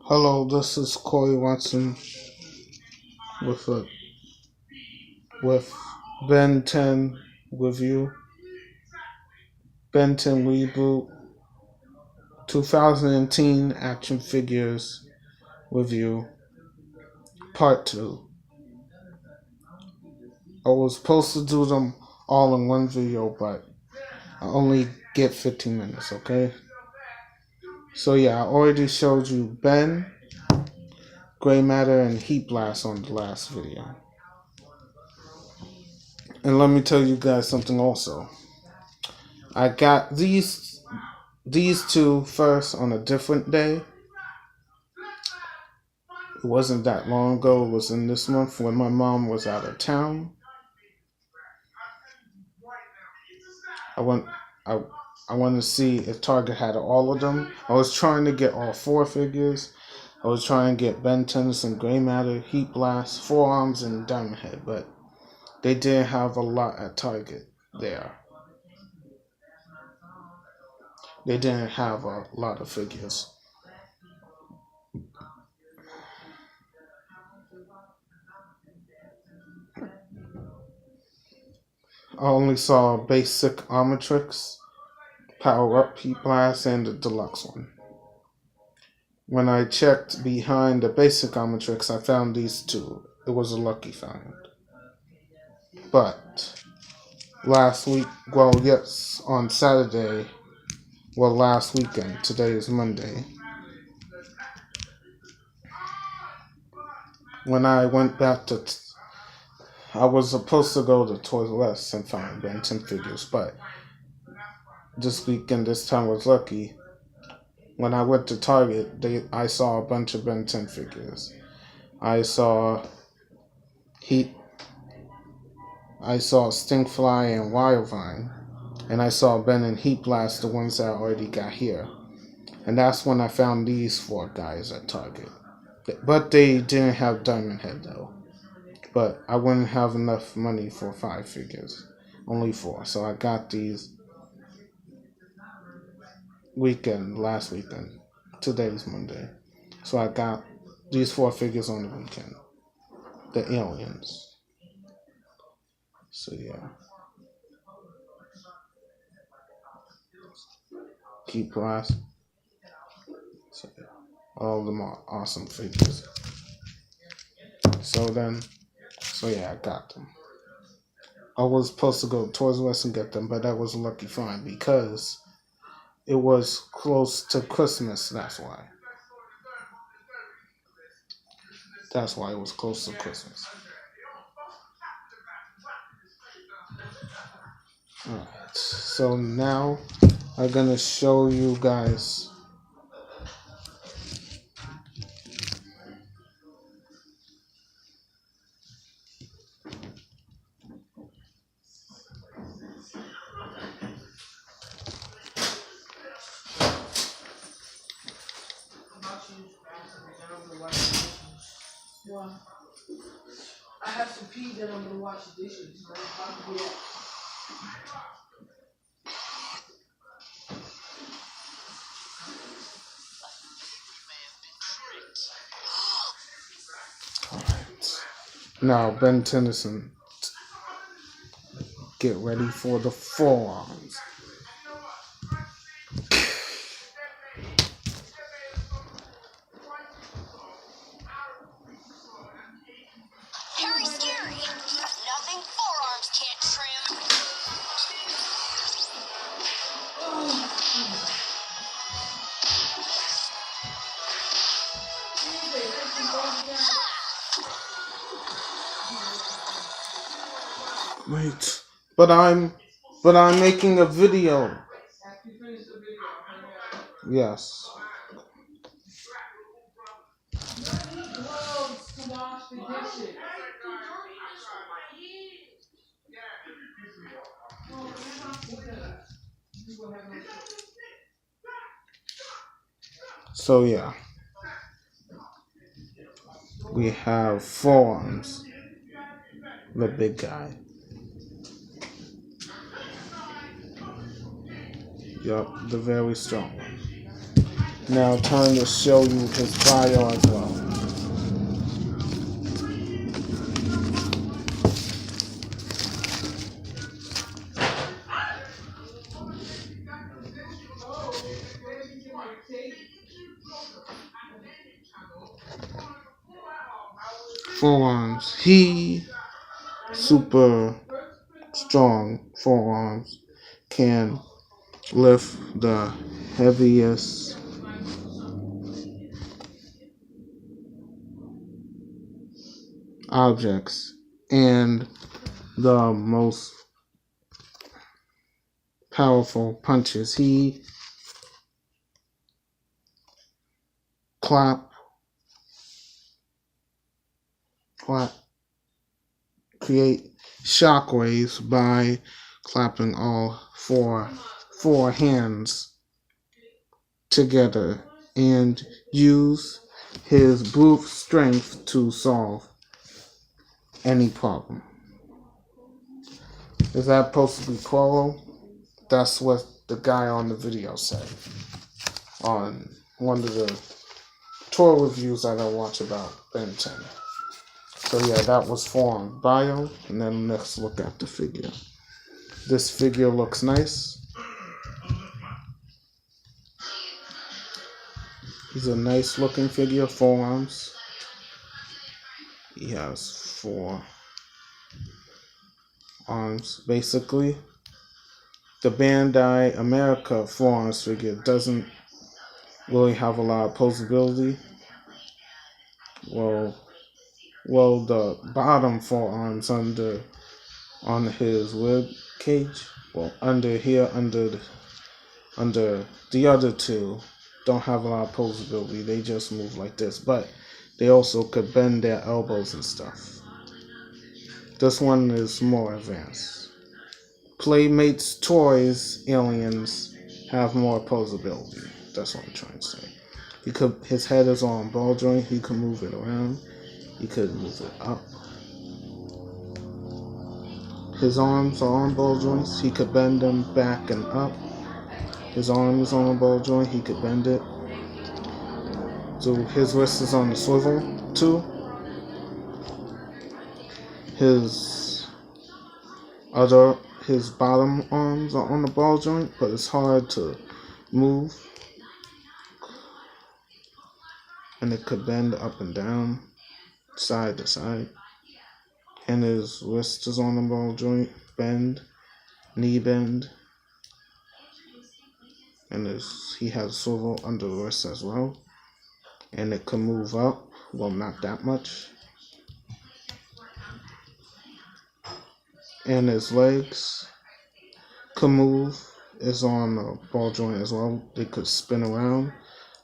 Hello, this is Corey Watson with with Ben10 review. Ben10 reboot 2010 action figures review part 2. I was supposed to do them all in one video, but I only get 15 minutes, okay? So yeah, I already showed you Ben, Gray Matter, and Heat Blast on the last video. And let me tell you guys something also. I got these two first on a different day. It wasn't that long ago. It was in this month when my mom was out of town. I wanted to see if Target had all of them. I was trying to get all 4 figures. I was trying to get Ben10 and Gray Matter, Heat Blast, Forearms, and Diamond Head, but they didn't have a lot at Target there. They didn't have a lot of figures. I only saw basic Omnitrix, Power Up Heat Blast, and the deluxe one. When I checked behind the basic Omnitrix, I found these 2. It was a lucky find. But last week, on Saturday, last weekend, today is Monday, when I went back to, I was supposed to go to Toys R Us and find Ben10 figures, but this weekend, this time was lucky. When I went to Target, I saw a bunch of Ben10 figures. I saw Stinkfly and Wildvine, and I saw Ben and Heat Blast, the ones that I already got here. And that's when I found these 4 guys at Target. But they didn't have Diamond Head though. But I wouldn't have enough money for 5 figures. Only 4. So I got these last weekend. Today's Monday. So I got these 4 figures on the weekend. The aliens. So yeah. Heat Blast. So yeah. All of them are awesome figures. So yeah, I got them. I was supposed to go to Toys R Us and get them, but that was a lucky find because it was close to Christmas. That's why. That's why it was close to Christmas. Alright, so now I'm gonna show you guys I have some pee that I'm gonna wash the dishes. Alright. Now Ben10, get ready for the forearms. Very scary. Nothing forearms can't trim. Wait, but I'm making a video. Yes. So yeah, we have forearms, the big guy. Yup, the very strong one. Now time to show you his bio as well. Forearms. He super strong forearms, can lift the heaviest objects and the most powerful punches. He clap, create shockwaves by clapping all four hands together and use his brute strength to solve any problem. Is that supposed to be Quolo? That's what the guy on the video said on one of the tour reviews that I watch about Ben10. So yeah, that was forearm bio, and then let's look at the figure. This figure looks nice. He's a nice looking figure, forearms. He has 4 arms, basically. The Bandai America forearms figure doesn't really have a lot of posability. Well, the bottom forearms on his rib cage, well, under the other 2 don't have a lot of posability. They just move like this, but they also could bend their elbows and stuff. This one is more advanced. Playmates, toys, aliens have more posability. That's what I'm trying to say. His head is on ball joint. He can move it around. He could move it up. His arms are on ball joints. He could bend them back and up. His arm is on a ball joint. He could bend it. So his wrist is on the swivel too. His bottom arms are on the ball joint, but it's hard to move. And it could bend up and down, side to side. And his wrist is on the ball joint, knee bend. And he has a swivel under the wrist as well. And it can move up, well, not that much. And his legs can move, is on the ball joint as well. They could spin around,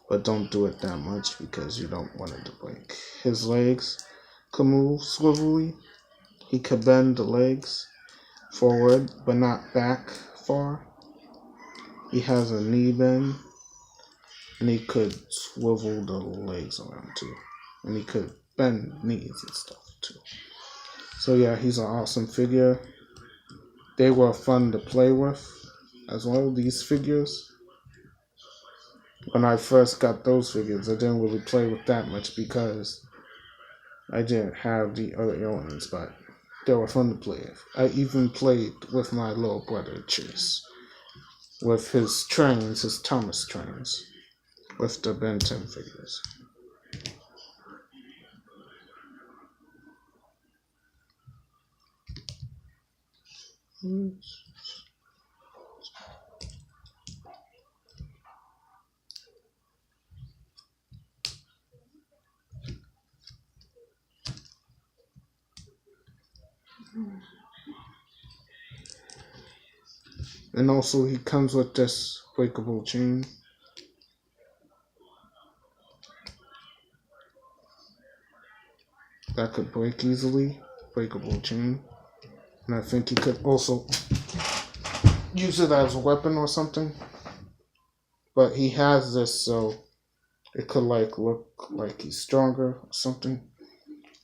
but don't do it that much because you don't want it to break. His legs can move swivelly. He could bend the legs forward, but not back far. He has a knee bend, and he could swivel the legs around too. And he could bend knees and stuff too. So yeah, he's an awesome figure. They were fun to play with as well, these figures. When I first got those figures, I didn't really play with that much because I didn't have the other aliens, but they were fun to play with. I even played with my little brother, Chase, with his trains, his Thomas trains, with the Ben10 figures. And also he comes with this breakable chain. That could break easily. Breakable chain. And I think he could also use it as a weapon or something. But he has this so it could like look like he's stronger or something.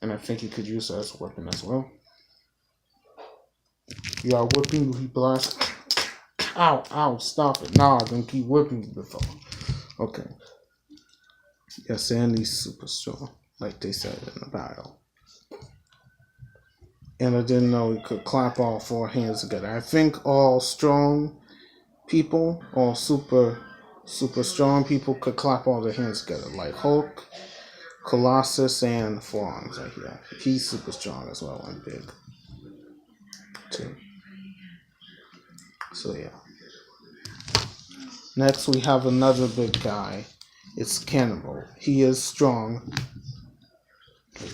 And I think he could use it as a weapon as well. You are whipping, he blasts. Ow, stop it. Nah, I'm gonna keep whipping you before. Okay. Yes, and he's super strong, like they said in the bio. And I didn't know he could clap all four hands together. I think all strong people, all super strong people could clap all their hands together, like Hulk, Colossus, and forearms. Like yeah, he's super strong as well and big too. So yeah. Next we have another big guy. It's Cannibal. He is strong.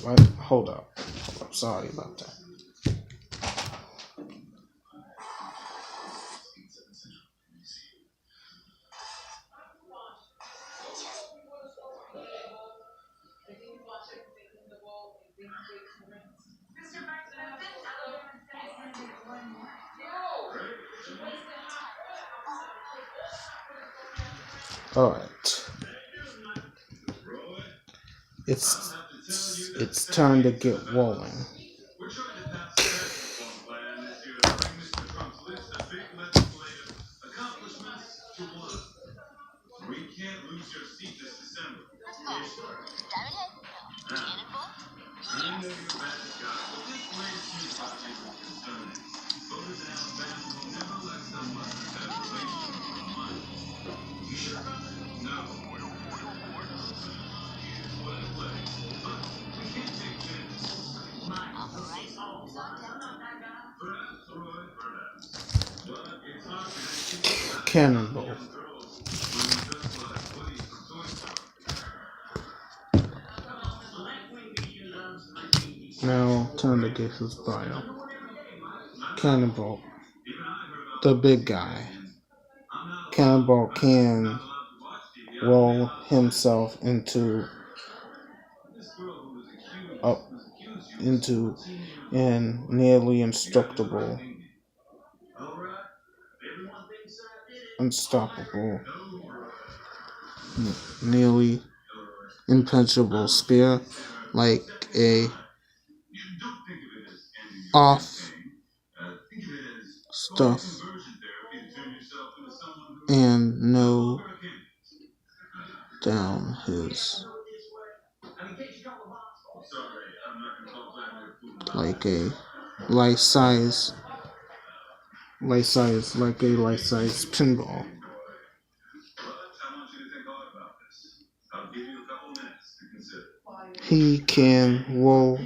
Wait, hold up. Sorry about that. Alright. It's time to get rolling. Cannibal. Now, time to get his bio. Cannibal, the big guy. Cannibal can roll himself into an nearly unstoppable, nearly impenetrable spear, like a off stuff and no down his like a life-size pinball. He can roll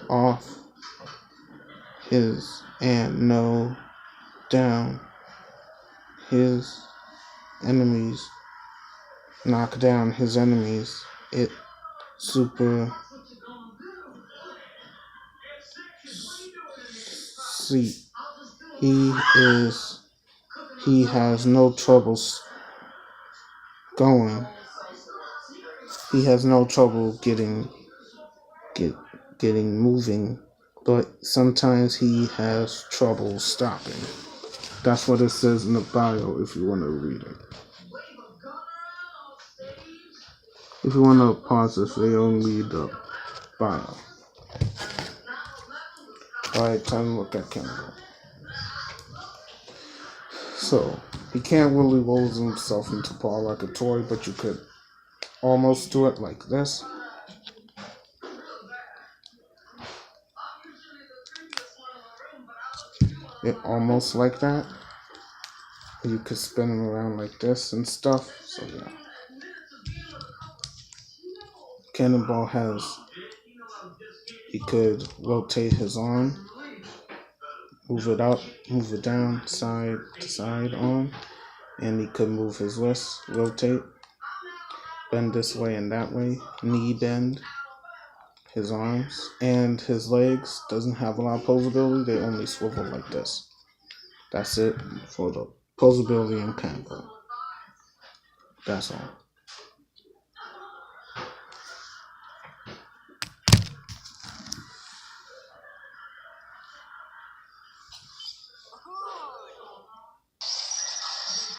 off his and no down his enemies, knock down his enemies. It super see. He has no troubles going. He has no trouble getting moving, but sometimes he has trouble stopping. That's what it says in the bio if you want to read it. If you want to pause this video and read the bio. Alright, time to look at Cannibal. So, he can't really roll himself into ball like a toy, but you could almost do it like this. Almost like that. You could spin him around like this and stuff. So yeah. Cannibal he could rotate his arm, move it up, move it down, side to side arm, and he could move his wrist, rotate, bend this way and that way, knee bend his arms, and his legs doesn't have a lot of posability, they only swivel like this. That's it for the posability in Cannibal. That's all.